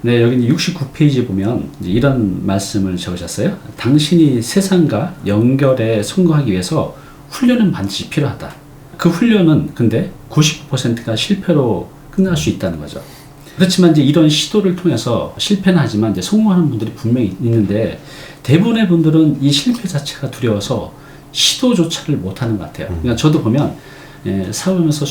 네, 여기 69페이지 보면 이제 이런 말씀을 적으셨어요. 당신이 세상과 연결에 성공하기 위해서 훈련은 반드시 필요하다. 그 훈련은 근데 99%가 실패로 끝날 수 있다는 거죠. 그렇지만 이제 이런 시도를 통해서 실패는 하지만 이제 성공하는 분들이 분명히 있는데 대부분의 분들은 이 실패 자체가 두려워서 시도조차를 못하는 것 같아요. 그러니까 저도 보면 사업하면서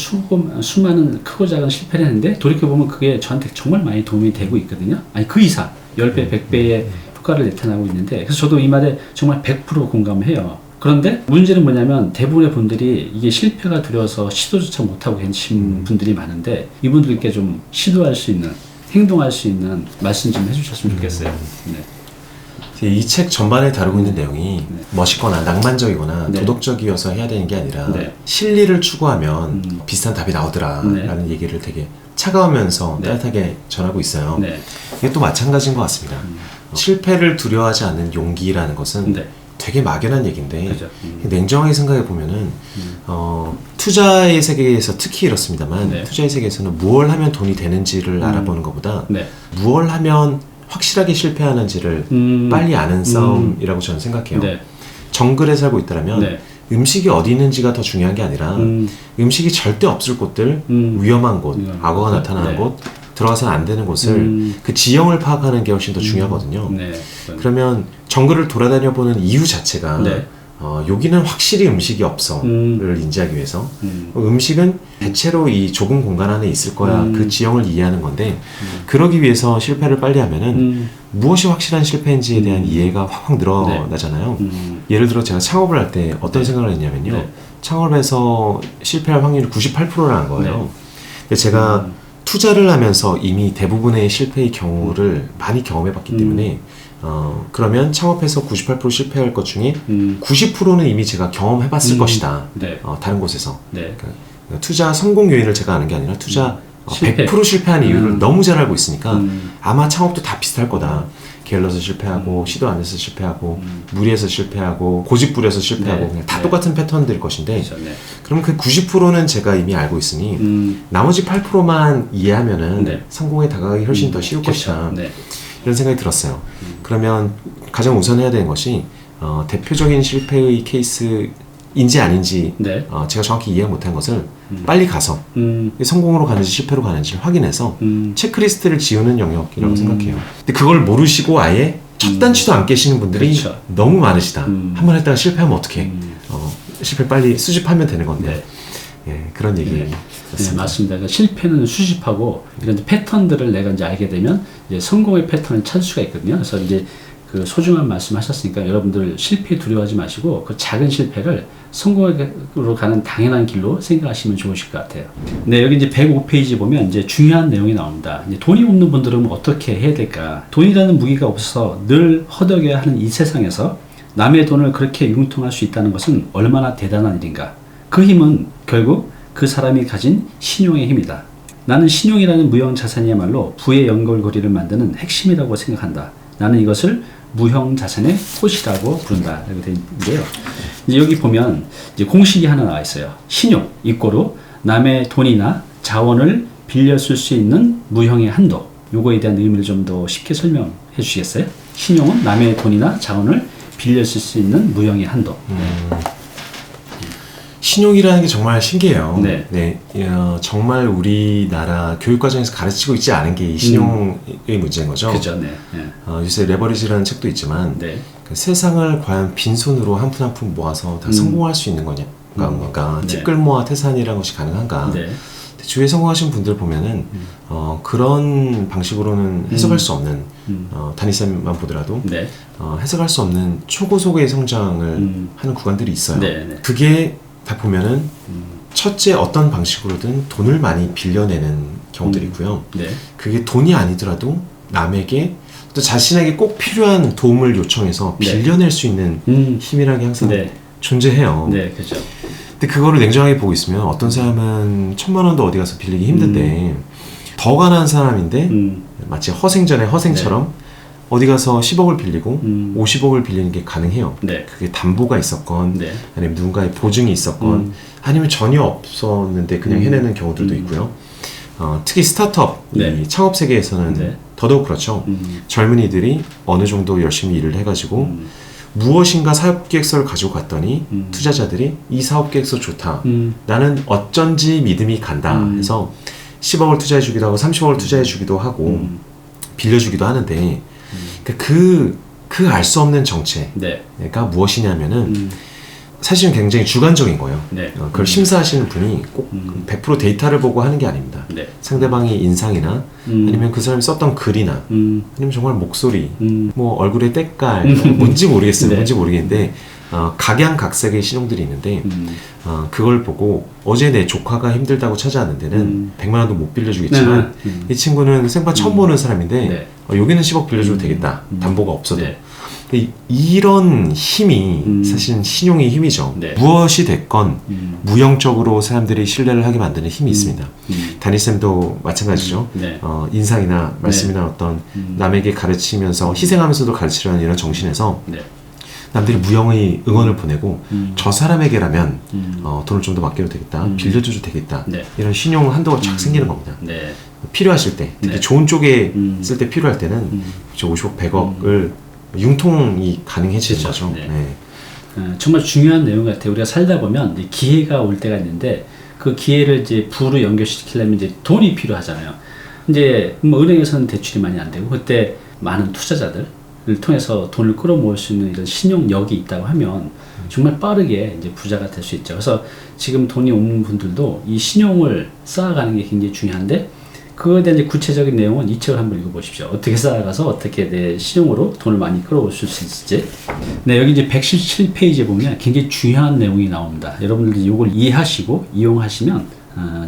수많은 크고 작은 실패를 했는데 돌이켜보면 그게 저한테 정말 많이 도움이 되고 있거든요. 아니 그 이상 10배, 100배의 효과를 나타나고 있는데 그래서 저도 이 말에 정말 100% 공감해요. 그런데 문제는 뭐냐면 대부분의 분들이 이게 실패가 두려워서 시도조차 못하고 계신 분들이 많은데 이분들께 좀 시도할 수 있는, 행동할 수 있는 말씀 좀 해주셨으면 좋겠어요. 네. 이 책 전반에 다루고 있는 내용이 멋있거나 낭만적이거나 도덕적이어서 해야 되는 게 아니라 실리를 추구하면 비슷한 답이 나오더라 라는 얘기를 되게 차가우면서 따뜻하게 전하고 있어요. 이게 또 마찬가지인 것 같습니다. 실패를 두려워하지 않는 용기라는 것은 되게 막연한 얘기인데 냉정하게 생각해 보면은 투자의 세계에서 특히 이렇습니다만 투자의 세계에서는 무엇을 하면 돈이 되는지를 알아보는 것보다 무엇을 하면 확실하게 실패하는지를 빨리 아는 싸움이라고 저는 생각해요. 정글에 살고 있다면 음식이 어디 있는지가 더 중요한 게 아니라 음식이 절대 없을 곳들, 위험한 곳, 악어가 나타나는 곳, 들어가서는 안 되는 곳을 그 지형을 파악하는 게 훨씬 더 중요하거든요. 그러면 정글을 돌아다녀 보는 이유 자체가 여기는 확실히 음식이 없어를 인지하기 위해서 음식은 대체로 이 좁은 공간 안에 있을 거야 그 지형을 이해하는 건데 그러기 위해서 실패를 빨리 하면은 무엇이 확실한 실패인지에 대한 이해가 확 늘어나잖아요. 예를 들어 제가 창업을 할 때 어떤 생각을 했냐면요. 창업에서 실패할 확률이 98%라는 거예요. 근데 제가 투자를 하면서 이미 대부분의 실패의 경우를 많이 경험해 봤기 때문에 그러면 창업해서 98% 실패할 것 중에 90%는 이미 제가 경험해 봤을 것이다. 다른 곳에서. 그러니까 투자 성공 요인을 제가 아는 게 아니라 투자 100% 실패한 이유를 너무 잘 알고 있으니까 아마 창업도 다 비슷할 거다. 게을러서 실패하고 시도 안 해서 실패하고 무리해서 실패하고 고집 부려서 실패하고 그냥 다 똑같은 패턴들일 것인데 그럼 그 90%는 제가 이미 알고 있으니 나머지 8%만 이해하면은 성공에 다가가기 훨씬 더 쉬울 것이다. 이런 생각이 들었어요. 그러면 가장 우선 해야 되는 것이 대표적인 실패의 케이스인지 아닌지 제가 정확히 이해 못한 것을 빨리 가서 성공으로 가는지 실패로 가는지를 확인해서 체크리스트를 지우는 영역이라고 생각해요. 근데 그걸 모르시고 아예 첫 단추도 안 깨시는 분들이 너무 많으시다. 한번 했다가 실패하면 어떡해. 실패 빨리 수집하면 되는 건데 그런 얘기. 맞습니다. 그러니까 실패는 수집하고 이런 패턴들을 내가 이제 알게 되면 이제 성공의 패턴을 찾을 수가 있거든요. 그래서 이제 그 소중한 말씀하셨으니까 여러분들 실패 두려워하지 마시고 그 작은 실패를 성공으로 가는 당연한 길로 생각하시면 좋으실 것 같아요. 네, 여기 이제 105페이지 보면 이제 중요한 내용이 나옵니다. 이제 돈이 없는 분들은 어떻게 해야 될까? 돈이라는 무기가 없어서 늘 허덕여야 하는 이 세상에서 남의 돈을 그렇게 융통할 수 있다는 것은 얼마나 대단한 일인가? 그 힘은 결국 그 사람이 가진 신용의 힘이다. 나는 신용이라는 무형 자산이야말로 부의 연결고리를 만드는 핵심이라고 생각한다. 나는 이것을 무형 자산의 꽃이라고 부른다. 이렇게 되어 있는데요. 이제 여기 보면 이제 공식이 하나 나와 있어요. 신용 이꼬르 남의 돈이나 자원을 빌려 쓸 수 있는 무형의 한도. 요거에 대한 의미를 좀 더 쉽게 설명해 주시겠어요? 신용은 남의 돈이나 자원을 빌려 쓸 수 있는 무형의 한도. 신용이라는 게 정말 신기해요. 정말 우리나라 교육과정에서 가르치고 있지 않은 게 이 신용의 문제인 거죠. 그죠, 요새 레버리지라는 책도 있지만 그 세상을 과연 빈손으로 한 푼 한 푼 모아서 다 성공할 수 있는 거냐, 티끌모아 태산이라는 것이 가능한가. 주위에 성공하신 분들 보면은 그런 방식으로는 해석할 수 없는 담임쌤만 보더라도 해석할 수 없는 초고속의 성장을 하는 구간들이 있어요. 그게 다 보면은 첫째 어떤 방식으로든 돈을 많이 빌려내는 경우들이 있고요. 그게 돈이 아니더라도 남에게 또 자신에게 꼭 필요한 도움을 요청해서 빌려낼 수 있는 힘이라는 게 항상 존재해요. 그렇죠. 근데 그거를 냉정하게 보고 있으면 어떤 사람은 1000만 원도 어디 가서 빌리기 힘든데 더 가난한 사람인데 마치 허생전의 허생처럼 어디 가서 10억을 빌리고 50억을 빌리는 게 가능해요. 그게 담보가 있었건 아니면 누군가의 보증이 있었건 아니면 전혀 없었는데 그냥 해내는 경우들도 있고요. 특히 스타트업, 이 창업 세계에서는 더더욱 그렇죠. 젊은이들이 어느 정도 열심히 일을 해가지고 무엇인가 사업계획서를 가지고 갔더니 투자자들이 이 사업계획서 좋다. 나는 어쩐지 믿음이 간다. 해서 10억을 투자해주기도 하고 30억을 투자해주기도 하고 빌려주기도 하는데 그 알 수 없는 정체가 무엇이냐면은 사실은 굉장히 주관적인 거예요. 네. 그걸 심사하시는 분이 꼭 100% 데이터를 보고 하는 게 아닙니다. 네. 상대방의 인상이나 아니면 그 사람이 썼던 글이나 아니면 정말 목소리, 뭐 얼굴의 때깔, 뭔지 모르겠어요. 네. 뭔지 모르겠는데 각양각색의 신용들이 있는데 그걸 보고 어제 내 조카가 힘들다고 찾아왔는 데는 100만 원도 못 빌려주겠지만 이 친구는 생판 처음 보는 사람인데 네. 여기는 10억 빌려줘도 되겠다. 담보가 없어도. 네. 이런 힘이 사실은 신용의 힘이죠. 네. 무엇이 됐건 무형적으로 사람들이 신뢰를 하게 만드는 힘이 있습니다. 다니쌤도 마찬가지죠. 네. 인상이나 말씀이나 어떤 남에게 가르치면서 희생하면서도 가르치려는 이런 정신에서 네. 남들이 무형의 응원을 보내고 저 사람에게라면 돈을 좀 더 맡겨도 되겠다. 빌려줘도 되겠다. 네. 이런 신용 한도가 쫙 생기는 겁니다. 네. 필요하실 때, 특히 네. 좋은 쪽에 쓸 때 필요할 때는 50억, 100억을 융통이 가능해지는 그렇죠. 거죠. 네. 네. 정말 중요한 내용 같아요. 우리가 살다 보면 이제 기회가 올 때가 있는데 그 기회를 이제 부로 연결시키려면 이제 돈이 필요하잖아요. 이제 뭐 은행에서는 대출이 많이 안 되고 그때 많은 투자자들을 통해서 돈을 끌어모을 수 있는 이런 신용력이 있다고 하면 정말 빠르게 이제 부자가 될 수 있죠. 그래서 지금 돈이 없는 분들도 이 신용을 쌓아가는 게 굉장히 중요한데 그거에 대한 이제 구체적인 내용은 이 책을 한번 읽어보십시오. 어떻게 쌓아가서 어떻게 내 신용으로 돈을 많이 끌어오실 수 있을지. 네, 여기 이제 117페이지에 보면 굉장히 중요한 내용이 나옵니다. 여러분들이 이걸 이해하시고 이용하시면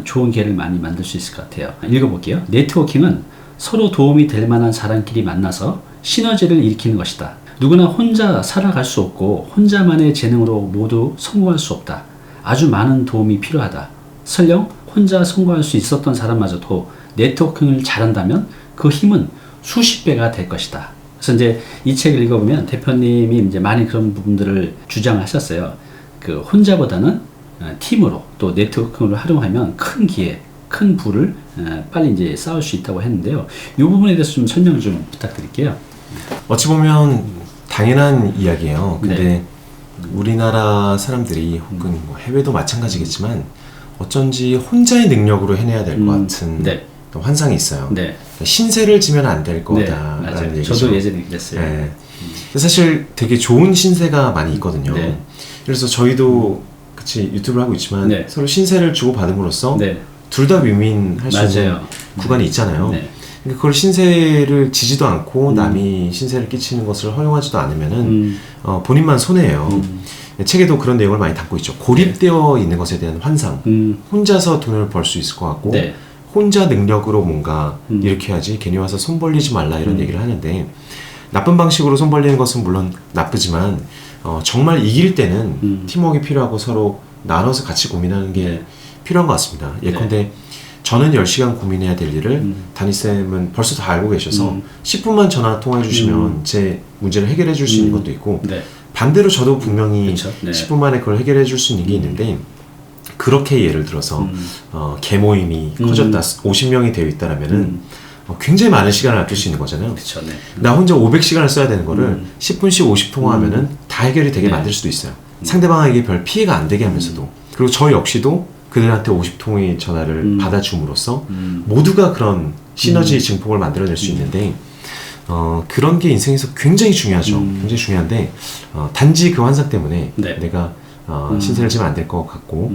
좋은 기회를 많이 만들 수 있을 것 같아요. 읽어볼게요. 네트워킹은 서로 도움이 될 만한 사람끼리 만나서 시너지를 일으키는 것이다. 누구나 혼자 살아갈 수 없고 혼자만의 재능으로 모두 성공할 수 없다. 아주 많은 도움이 필요하다. 설령 혼자 성공할 수 있었던 사람마저도 네트워킹을 잘한다면 그 힘은 수십 배가 될 것이다. 그래서 이제 이 책을 읽어보면 대표님이 이제 많이 그런 부분들을 주장하셨어요. 그 혼자보다는 팀으로 또 네트워킹을 활용하면 큰 기회, 큰 부를 빨리 이제 쌓을 수 있다고 했는데요. 이 부분에 대해서 좀 설명 좀 부탁드릴게요. 어찌 보면 당연한 이야기예요. 근데 네. 우리나라 사람들이 혹은 뭐 해외도 마찬가지겠지만 어쩐지 혼자의 능력으로 해내야 될 것 같은 네. 환상이 있어요. 네. 신세를 지면 안 될 네, 거다라는 맞아요. 얘기죠. 저도 예전에 그랬어요. 네. 사실 되게 좋은 신세가 많이 있거든요. 네. 그래서 저희도 같이 유튜브를 하고 있지만 네. 서로 신세를 주고 받음으로써 네. 둘 다 윈윈할 수 있는 맞아요. 구간이 있잖아요. 네. 그러니까 그걸 신세를 지지도 않고 남이 신세를 끼치는 것을 허용하지도 않으면은 본인만 손해예요. 책에도 그런 내용을 많이 담고 있죠. 고립되어 있는 것에 대한 환상. 혼자서 돈을 벌 수 있을 것 같고 네. 혼자 능력으로 뭔가 이렇게 해야지 괜히 와서 손 벌리지 말라 이런 얘기를 하는데 나쁜 방식으로 손 벌리는 것은 물론 나쁘지만 정말 이길 때는 팀워크가 필요하고 서로 나눠서 같이 고민하는 게 네. 필요한 것 같습니다. 예컨대 저는 10시간 고민해야 될 일을 다니쌤은 벌써 다 알고 계셔서 10분만 전화 통화해 주시면 제 문제를 해결해 줄 수 있는 것도 있고 네. 반대로 저도 분명히 그렇죠. 네. 10분 만에 그걸 해결해 줄 수 있는 게 있는데 그렇게 예를 들어서 개모임이 커졌다 50명이 되어 있다라면은 굉장히 많은 시간을 아낄 수 있는 거잖아요. 그렇죠. 네. 나 혼자 500시간을 써야 되는 거를 10분씩 50통화하면은 다 해결이 되게 네. 만들 수도 있어요. 상대방에게 별 피해가 안 되게 하면서도 그리고 저 역시도 그들한테 50통의 전화를 받아줌으로써 모두가 그런 시너지 증폭을 만들어낼 수 있는데 그런 게 인생에서 굉장히 중요하죠. 굉장히 중요한데 단지 그 환상 때문에 네. 내가 신세를 지면 안 될 것 같고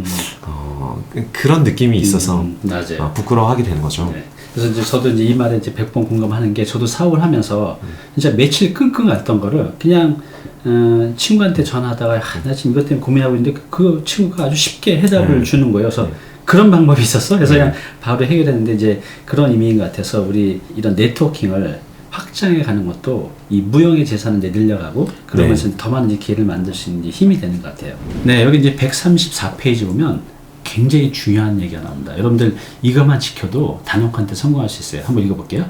그런 느낌이 있어서 맞아요. 부끄러워하게 되는 거죠. 네. 그래서 이제 저도 이제 이 말에 이제 100번 공감하는 게 저도 사업을 하면서 진짜 며칠 끙끙 앓던 거를 그냥 친구한테 전화하다가 나 지금 이것 때문에 고민하고 있는데 그 친구가 아주 쉽게 해답을 주는 거예요. 그래서 그런 방법이 있었어. 그래서 그냥 바로 해결했는데 이제 그런 의미인 것 같아서 우리 이런 네트워킹을 확장해 가는 것도 이 무형의 재산을 이제 늘려가고 그러면서 더 많은 이제 기회를 만들 수 있는 힘이 되는 것 같아요. 네, 여기 이제 134페이지 보면 굉장히 중요한 얘기가 나옵니다. 여러분들 이것만 지켜도 단연컨대 성공할 수 있어요. 한번 읽어볼게요.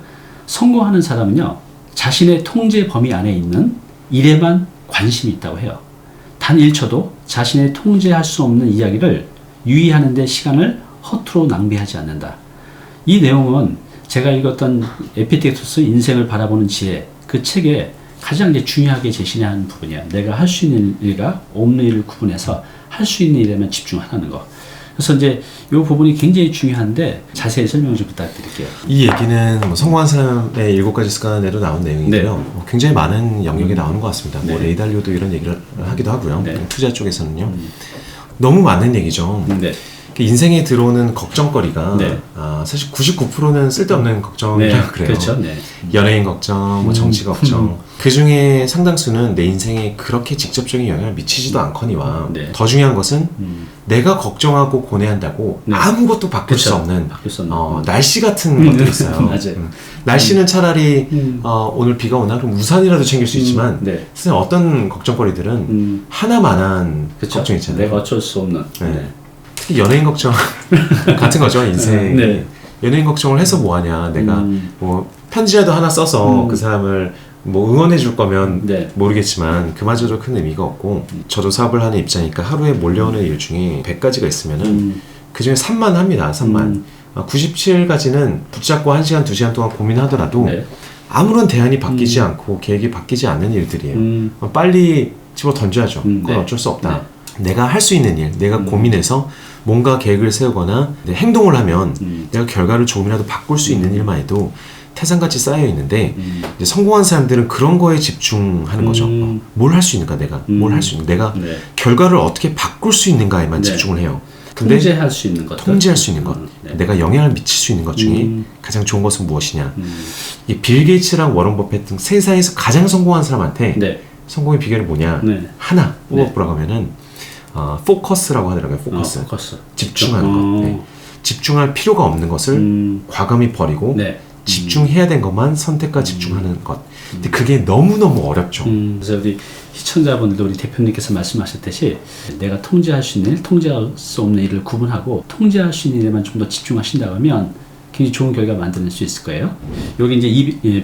성공하는 사람은요, 자신의 통제 범위 안에 있는 일에만 관심이 있다고 해요. 단 1초도 자신의 통제할 수 없는 이야기를 유의하는 데 시간을 허투루 낭비하지 않는다. 이 내용은 제가 읽었던 에피텍토스 인생을 바라보는 지혜, 그 책에 가장 이제 중요하게 제시하는 부분이야. 내가 할 수 있는 일과 없는 일을 구분해서 할 수 있는 일에만 집중하는 거. 그래서 이제 이 부분이 굉장히 중요한데 자세히 설명 좀 부탁드릴게요. 이 얘기는 뭐 성공한 사람의 7가지 습관에도 나온 내용인데요. 네. 굉장히 많은 영역에 나오는 것 같습니다. 뭐 레이 달리오도 이런 얘기를 하기도 하고요. 투자 쪽에서는요. 너무 많은 얘기죠. 인생에 들어오는 걱정거리가 사실 99%는 쓸데없는 걱정이라고 그래요. 그렇죠. 연예인 걱정, 뭐 정치 걱정. 그 중에 상당수는 내 인생에 그렇게 직접적인 영향을 미치지도 않거니와 더 중요한 것은 내가 걱정하고 고뇌한다고 아무것도 바꿀 수 없는 날씨 같은 것들이 있어요. 맞아요. 날씨는 차라리 오늘 비가 오나 그럼 우산이라도 챙길 수 있지만 사실 어떤 걱정거리들은 하나만한 걱정 있잖아요. 내가 어쩔 수 없는. 특히 연예인 걱정 같은 거죠. 인생. 연예인 걱정을 해서 뭐하냐. 내가 뭐 편지라도 하나 써서 그 사람을 뭐 응원해 줄 거면 모르겠지만 그마저도 큰 의미가 없고 저도 사업을 하는 입장이니까 하루에 몰려오는 일 중에 100가지가 있으면은 그 중에 3만 합니다. 3만. 97가지는 붙잡고 1시간, 2시간 동안 고민하더라도 아무런 대안이 바뀌지 않고 계획이 바뀌지 않는 일들이에요. 빨리 집어 던져야죠. 그건 어쩔 수 없다. 내가 할 수 있는 일, 내가 고민해서 뭔가 계획을 세우거나 행동을 하면 내가 결과를 조금이라도 바꿀 수 있는 일만 해도 태산같이 쌓여 있는데 이제 성공한 사람들은 그런 거에 집중하는 거죠. 뭘 할 수 있는가 내가 뭘 할 수 있는가 내가 결과를 어떻게 바꿀 수 있는가에만 집중을 해요. 근데 통제할 수 있는 것, 통제할 수 있는 것, 내가 영향을 미칠 수 있는 것 중에 가장 좋은 것은 무엇이냐? 이 빌 게이츠랑 워런 버핏 등 세상에서 가장 성공한 사람한테 성공의 비결이 뭐냐? 하나 뽑아보라고 하면은 포커스라고 하더라고요. 포커스. 집중하는 것. 집중할 필요가 없는 것을 과감히 버리고 집중해야 된 것만 선택과 집중하는 것. 근데 그게 너무너무 어렵죠. 그래서 우리 시청자분들도 우리 대표님께서 말씀하셨듯이 내가 통제할 수 있는 일, 통제할 수 없는 일을 구분하고 통제할 수 있는 일에만 좀 더 집중하신다고 하면 굉장히 좋은 결과 만들 수 있을 거예요. 여기 이제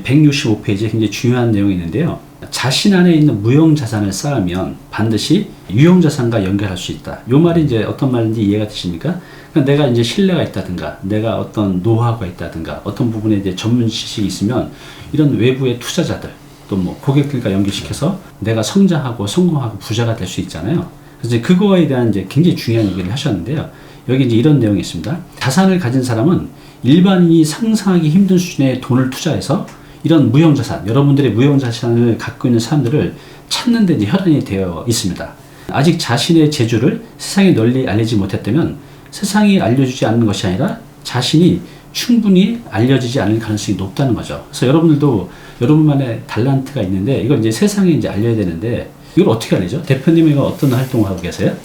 165페이지에 굉장히 중요한 내용이 있는데요. 자신 안에 있는 무형 자산을 쌓으면 반드시 유형 자산과 연결할 수 있다. 이 말이 이제 어떤 말인지 이해가 되십니까? 그러니까 내가 이제 신뢰가 있다든가, 내가 어떤 노하우가 있다든가, 어떤 부분에 이제 전문 지식이 있으면 이런 외부의 투자자들, 또 뭐 고객들과 연결시켜서 내가 성장하고 성공하고 부자가 될 수 있잖아요. 그래서 그거에 대한 이제 굉장히 중요한 얘기를 하셨는데요. 여기 이제 이런 내용이 있습니다. 자산을 가진 사람은 일반인이 상상하기 힘든 수준의 돈을 투자해서 이런 무형자산, 여러분들의 무형자산을 갖고 있는 사람들을 찾는 데 이제 혈안이 되어 있습니다. 아직 자신의 재주를 세상에 널리 알리지 못했다면 세상이 알려주지 않는 것이 아니라 자신이 충분히 알려지지 않을 가능성이 높다는 거죠. 그래서 여러분들도 여러분만의 달란트가 있는데 이걸 이제 세상에 이제 알려야 되는데 이걸 어떻게 알리죠? 대표님이 어떤 활동을 하고 계세요?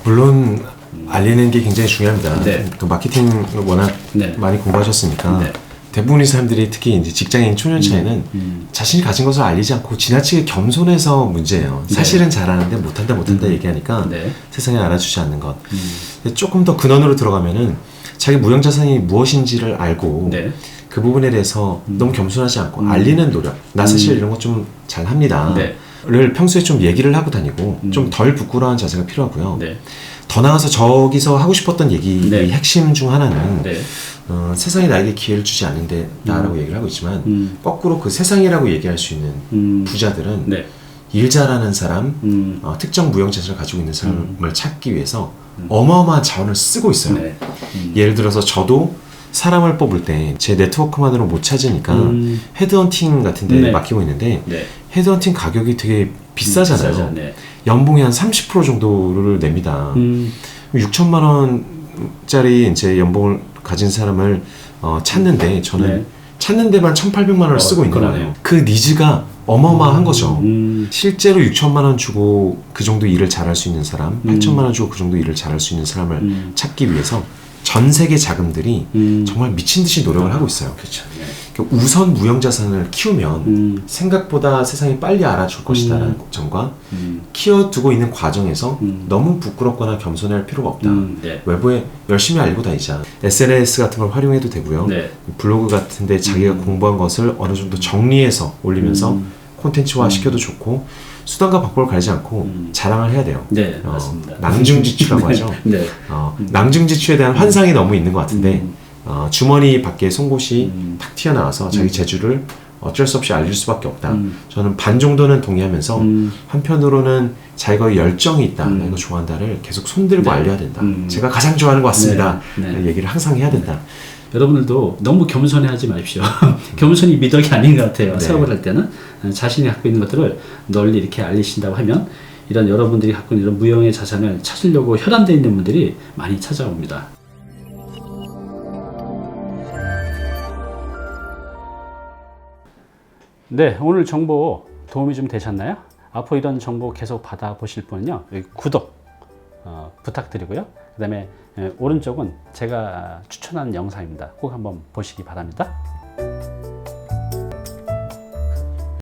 물론 알리는 게 굉장히 중요합니다. 또 마케팅 워낙 많이 공부하셨으니까 대부분의 사람들이 특히 이제 직장인 초년차에는 자신이 가진 것을 알리지 않고 지나치게 겸손해서 문제예요. 사실은 잘하는데 못한다 얘기하니까 세상에 알아주지 않는 것. 조금 더 근원으로 들어가면은 자기 무형자산이 무엇인지를 알고 그 부분에 대해서 너무 겸손하지 않고 알리는 노력. 나 사실 이런 거 좀 잘합니다. 를 평소에 좀 얘기를 하고 다니고 좀 덜 부끄러운 자세가 필요하고요. 더 나아가서 저기서 하고 싶었던 얘기의 핵심 중 하나는 세상이 나에게 기회를 주지 않는데 나라고 얘기를 하고 있지만 거꾸로 그 세상이라고 얘기할 수 있는 부자들은 일 잘하는 사람, 특정 무형자산을 가지고 있는 사람을 찾기 위해서 어마어마한 자원을 쓰고 있어요. 예를 들어서 저도 사람을 뽑을 때 제 네트워크만으로 못 찾으니까 헤드헌팅 같은 데 맡기고 있는데 헤드헌팅 가격이 되게 비싸잖아요. 연봉이 한 30% 정도를 냅니다. 6천만 원짜리 이제 연봉을 가진 사람을 찾는데 저는 찾는 데만 1,800만 원을 쓰고 있는 거예요. 그 니즈가 어마어마한 거죠. 실제로 6천만 원 주고 그 정도 일을 잘할 수 있는 사람, 8천만 원 주고 그 정도 일을 잘할 수 있는 사람을 찾기 위해서 전 세계 자금들이 정말 미친 듯이 노력을 하고 있어요. 그러니까 우선 무형자산을 키우면 생각보다 세상이 빨리 알아줄 것이다라는 걱정과 키워두고 있는 과정에서 너무 부끄럽거나 겸손할 필요가 없다. 외부에 열심히 알고 다니자. SNS 같은 걸 활용해도 되고요. 블로그 같은 데 자기가 공부한 것을 어느 정도 정리해서 올리면서 콘텐츠화 시켜도 좋고 수단과 방법을 가리지 않고 자랑을 해야 돼요. 맞습니다. 낭중지추라고 하죠. 낭중지추에 대한 환상이 너무 있는 것 같은데 주머니 밖에 송곳이 탁 튀어나와서 자기 재주를 어쩔 수 없이 알릴 수밖에 없다. 저는 반 정도는 동의하면서 한편으로는 자기가 열정이 있다, 나 이거 좋아한다를 계속 손들고 알려야 된다. 제가 가장 좋아하는 것 같습니다. 얘기를 항상 해야 된다. 여러분들도 너무 겸손해하지 마십시오. 겸손이 미덕이 아닌 것 같아요. 사업을 할 때는 자신이 갖고 있는 것들을 널리 이렇게 알리신다고 하면 이런 여러분들이 갖고 있는 이런 무형의 자산을 찾으려고 혈안되어 있는 분들이 많이 찾아옵니다. 네, 오늘 정보 도움이 좀 되셨나요? 앞으로 이런 정보 계속 받아보실 분은요, 여기 구독 부탁드리고요. 그 다음에 오른쪽은 제가 추천하는 영상입니다. 꼭 한번 보시기 바랍니다.